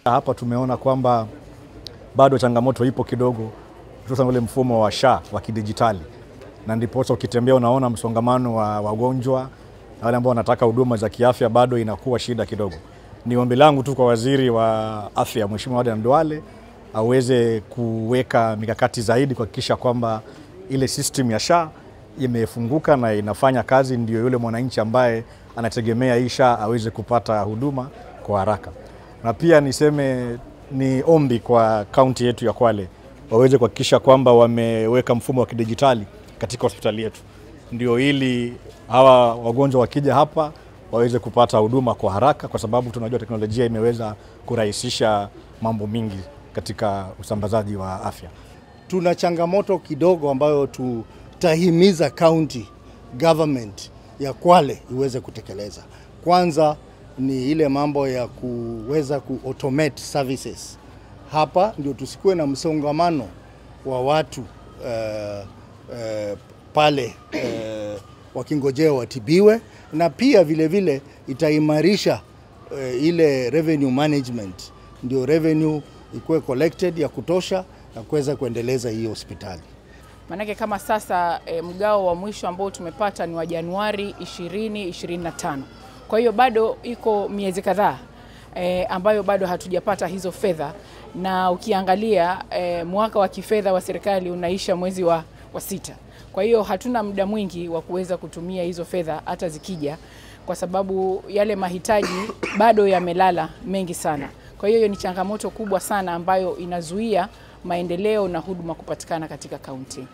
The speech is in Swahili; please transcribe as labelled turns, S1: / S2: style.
S1: Hapa tumeona kwamba bado changamoto ipo kidogo, hususan ule mfumo wa SHA wa kidijitali, na ndipo ukitembea unaona msongamano wa wagonjwa na wale ambao wanataka huduma za kiafya bado inakuwa shida kidogo. Ni ombi langu tu kwa Waziri wa Afya Mheshimiwa Aden Duale aweze kuweka mikakati zaidi kuhakikisha kwamba ile system ya SHA imefunguka na inafanya kazi, ndio yule mwananchi ambaye anategemea hii SHA aweze kupata huduma kwa haraka. Na pia niseme ni ombi kwa kaunti yetu ya Kwale waweze kuhakikisha kwamba wameweka mfumo wa kidijitali katika hospitali yetu, ndio ili hawa wagonjwa wakija hapa waweze kupata huduma kwa haraka, kwa sababu tunajua teknolojia imeweza kurahisisha mambo mingi katika usambazaji wa afya.
S2: Tuna changamoto kidogo ambayo tutahimiza county government ya Kwale iweze kutekeleza. Kwanza ni ile mambo ya kuweza ku-automate services. Hapa ndio tusikuwe na msongamano wa watu pale wakingojea watibiwe, na pia vile vile itaimarisha ile revenue management, ndio revenue ikuwe collected ya kutosha na kuweza kuendeleza hii hospitali.
S3: Manake kama sasa mgao wa mwisho ambao tumepata ni wa Januari 2025. Kwa hiyo bado iko miezi kadhaa ambayo bado hatujapata hizo fedha, na ukiangalia mwaka wa kifedha wa serikali unaisha mwezi wa 6. Kwa hiyo hatuna muda mwingi wa kuweza kutumia hizo fedha hata zikija, kwa sababu yale mahitaji bado yamelala mengi sana. Kwa hiyo ni changamoto kubwa sana ambayo inazuia maendeleo na huduma kupatikana katika kaunti.